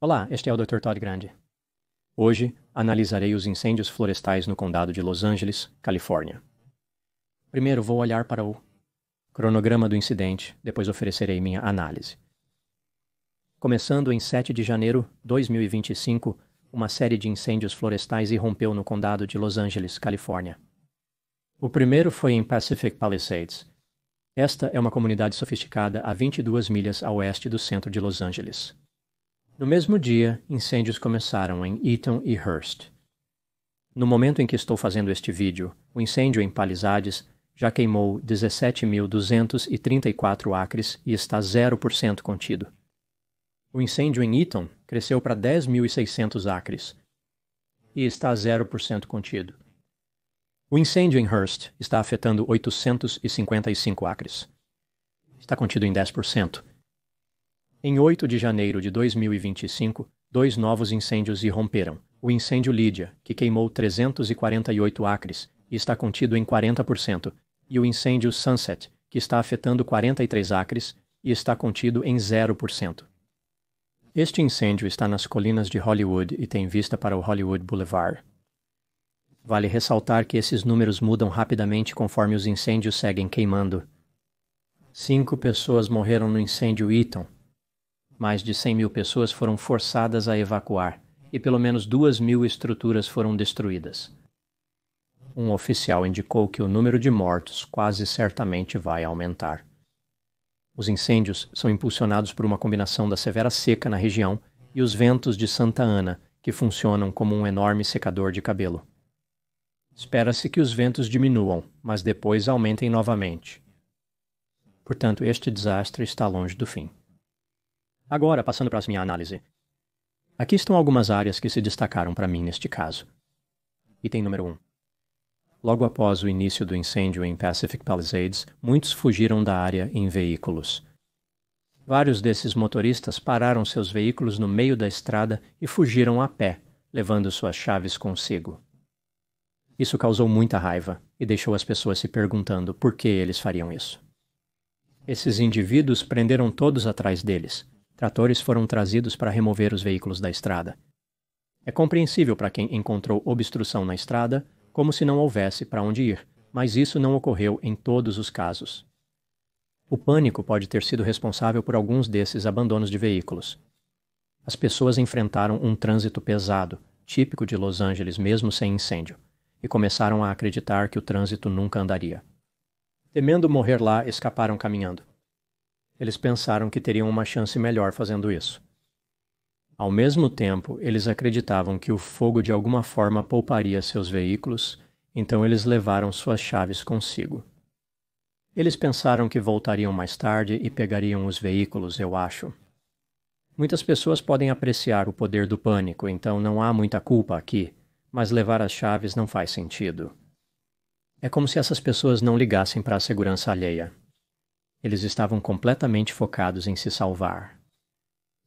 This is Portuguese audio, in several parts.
Olá, este é o Dr. Todd Grande. Hoje, analisarei os incêndios florestais no condado de Los Angeles, Califórnia. Primeiro, vou olhar para o cronograma do incidente, depois oferecerei minha análise. Começando em 7 de janeiro de 2025, uma série de incêndios florestais irrompeu no condado de Los Angeles, Califórnia. O primeiro foi em Pacific Palisades. Esta é uma comunidade sofisticada a 22 milhas a oeste do centro de Los Angeles. No mesmo dia, incêndios começaram em Eaton e Hearst. No momento em que estou fazendo este vídeo, o incêndio em Palisades já queimou 17.234 acres e está 0% contido. O incêndio em Eaton cresceu para 10.600 acres e está 0% contido. O incêndio em Hearst está afetando 855 acres. Está contido em 10%. Em 8 de janeiro de 2025, 2 novos incêndios irromperam. O incêndio Lydia, que queimou 348 acres e está contido em 40%, e o incêndio Sunset, que está afetando 43 acres e está contido em 0%. Este incêndio está nas colinas de Hollywood e tem vista para o Hollywood Boulevard. Vale ressaltar que esses números mudam rapidamente conforme os incêndios seguem queimando. 5 pessoas morreram no incêndio Eaton. Mais de 100.000 pessoas foram forçadas a evacuar e pelo menos 2.000 estruturas foram destruídas. Um oficial indicou que o número de mortos quase certamente vai aumentar. Os incêndios são impulsionados por uma combinação da severa seca na região e os ventos de Santa Ana, que funcionam como um enorme secador de cabelo. Espera-se que os ventos diminuam, mas depois aumentem novamente. Portanto, este desastre está longe do fim. Agora, passando para a minha análise. Aqui estão algumas áreas que se destacaram para mim neste caso. Item número 1. Logo após o início do incêndio em Pacific Palisades, muitos fugiram da área em veículos. Vários desses motoristas pararam seus veículos no meio da estrada e fugiram a pé, levando suas chaves consigo. Isso causou muita raiva e deixou as pessoas se perguntando por que eles fariam isso. Esses indivíduos prenderam todos atrás deles. Tratores foram trazidos para remover os veículos da estrada. É compreensível para quem encontrou obstrução na estrada, como se não houvesse para onde ir, mas isso não ocorreu em todos os casos. O pânico pode ter sido responsável por alguns desses abandonos de veículos. As pessoas enfrentaram um trânsito pesado, típico de Los Angeles mesmo sem incêndio, e começaram a acreditar que o trânsito nunca andaria. Temendo morrer lá, escaparam caminhando. Eles pensaram que teriam uma chance melhor fazendo isso. Ao mesmo tempo, eles acreditavam que o fogo de alguma forma pouparia seus veículos, então eles levaram suas chaves consigo. Eles pensaram que voltariam mais tarde e pegariam os veículos, eu acho. Muitas pessoas podem apreciar o poder do pânico, então não há muita culpa aqui, mas levar as chaves não faz sentido. É como se essas pessoas não ligassem para a segurança alheia. Eles estavam completamente focados em se salvar.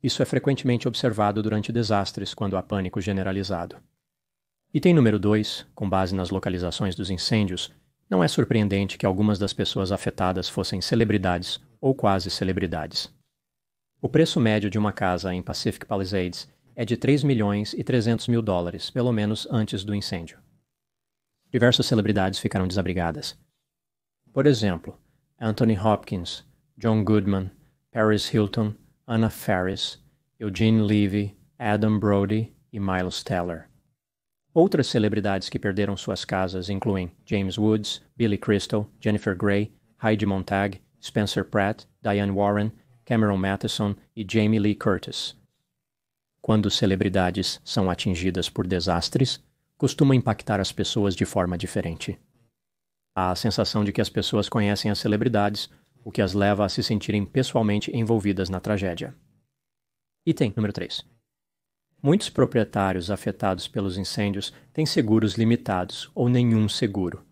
Isso é frequentemente observado durante desastres quando há pânico generalizado. Item número 2, com base nas localizações dos incêndios, não é surpreendente que algumas das pessoas afetadas fossem celebridades ou quase celebridades. O preço médio de uma casa em Pacific Palisades é de $3.300.000, pelo menos antes do incêndio. Diversas celebridades ficaram desabrigadas. Por exemplo, Anthony Hopkins, John Goodman, Paris Hilton, Anna Faris, Eugene Levy, Adam Brody e Miles Teller. Outras celebridades que perderam suas casas incluem James Woods, Billy Crystal, Jennifer Grey, Heidi Montag, Spencer Pratt, Diane Warren, Cameron Matheson e Jamie Lee Curtis. Quando celebridades são atingidas por desastres, costuma impactar as pessoas de forma diferente. Há a sensação de que as pessoas conhecem as celebridades, o que as leva a se sentirem pessoalmente envolvidas na tragédia. Item número 3. Muitos proprietários afetados pelos incêndios têm seguros limitados ou nenhum seguro.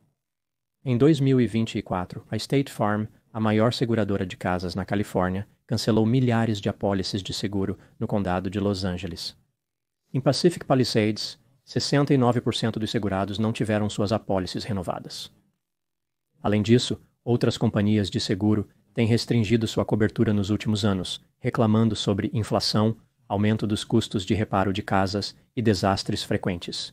Em 2024, a State Farm, a maior seguradora de casas na Califórnia, cancelou milhares de apólices de seguro no condado de Los Angeles. Em Pacific Palisades, 69% dos segurados não tiveram suas apólices renovadas. Além disso, outras companhias de seguro têm restringido sua cobertura nos últimos anos, reclamando sobre inflação, aumento dos custos de reparo de casas e desastres frequentes.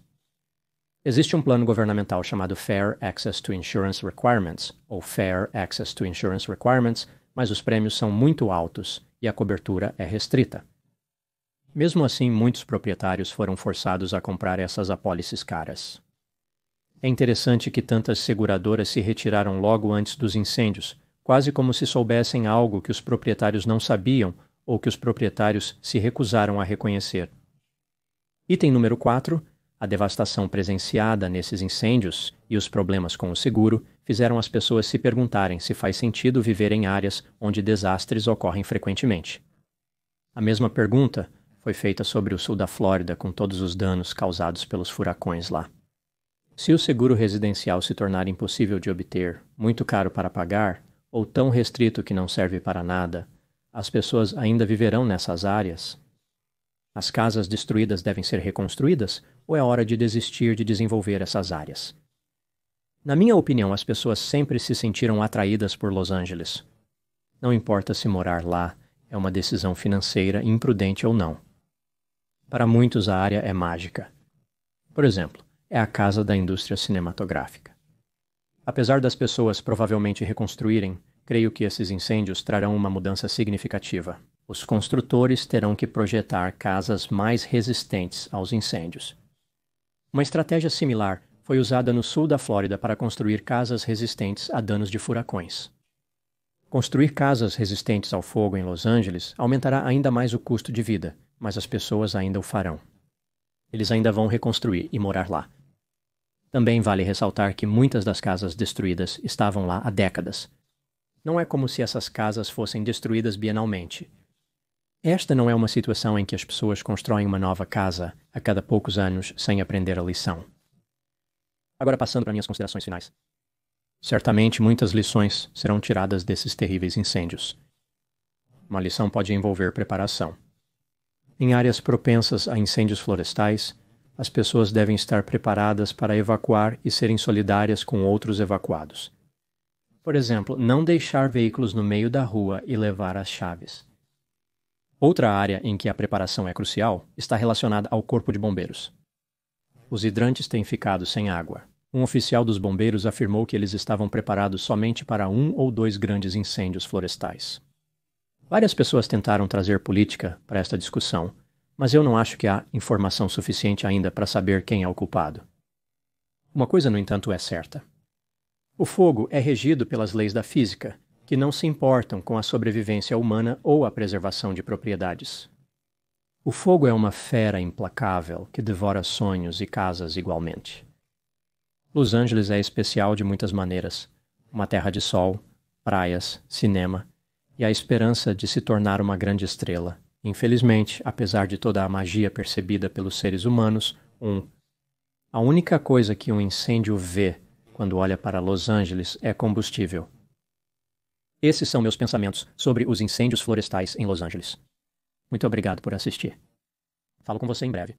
Existe um plano governamental chamado Fair Access to Insurance Requirements, ou Fair Access to Insurance Requirements, mas os prêmios são muito altos e a cobertura é restrita. Mesmo assim, muitos proprietários foram forçados a comprar essas apólices caras. É interessante que tantas seguradoras se retiraram logo antes dos incêndios, quase como se soubessem algo que os proprietários não sabiam ou que os proprietários se recusaram a reconhecer. Item número 4. A devastação presenciada nesses incêndios e os problemas com o seguro fizeram as pessoas se perguntarem se faz sentido viver em áreas onde desastres ocorrem frequentemente. A mesma pergunta foi feita sobre o sul da Flórida com todos os danos causados pelos furacões lá. Se o seguro residencial se tornar impossível de obter, muito caro para pagar, ou tão restrito que não serve para nada, as pessoas ainda viverão nessas áreas? As casas destruídas devem ser reconstruídas ou é hora de desistir de desenvolver essas áreas? Na minha opinião, as pessoas sempre se sentiram atraídas por Los Angeles. Não importa se morar lá é uma decisão financeira imprudente ou não. Para muitos, a área é mágica. Por exemplo, é a casa da indústria cinematográfica. Apesar das pessoas provavelmente reconstruírem, creio que esses incêndios trarão uma mudança significativa. Os construtores terão que projetar casas mais resistentes aos incêndios. Uma estratégia similar foi usada no sul da Flórida para construir casas resistentes a danos de furacões. Construir casas resistentes ao fogo em Los Angeles aumentará ainda mais o custo de vida, mas as pessoas ainda o farão. Eles ainda vão reconstruir e morar lá. Também vale ressaltar que muitas das casas destruídas estavam lá há décadas. Não é como se essas casas fossem destruídas bienalmente. Esta não é uma situação em que as pessoas constroem uma nova casa a cada poucos anos sem aprender a lição. Agora passando para minhas considerações finais. Certamente muitas lições serão tiradas desses terríveis incêndios. Uma lição pode envolver preparação. Em áreas propensas a incêndios florestais, as pessoas devem estar preparadas para evacuar e serem solidárias com outros evacuados. Por exemplo, não deixar veículos no meio da rua e levar as chaves. Outra área em que a preparação é crucial está relacionada ao corpo de bombeiros. Os hidrantes têm ficado sem água. Um oficial dos bombeiros afirmou que eles estavam preparados somente para 1 ou 2 grandes incêndios florestais. Várias pessoas tentaram trazer política para esta discussão, mas eu não acho que há informação suficiente ainda para saber quem é o culpado. Uma coisa, no entanto, é certa. O fogo é regido pelas leis da física, que não se importam com a sobrevivência humana ou a preservação de propriedades. O fogo é uma fera implacável que devora sonhos e casas igualmente. Los Angeles é especial de muitas maneiras. Uma terra de sol, praias, cinema e a esperança de se tornar uma grande estrela. Infelizmente, apesar de toda a magia percebida pelos seres humanos, a única coisa que um incêndio vê quando olha para Los Angeles é combustível. Esses são meus pensamentos sobre os incêndios florestais em Los Angeles. Muito obrigado por assistir. Falo com você em breve.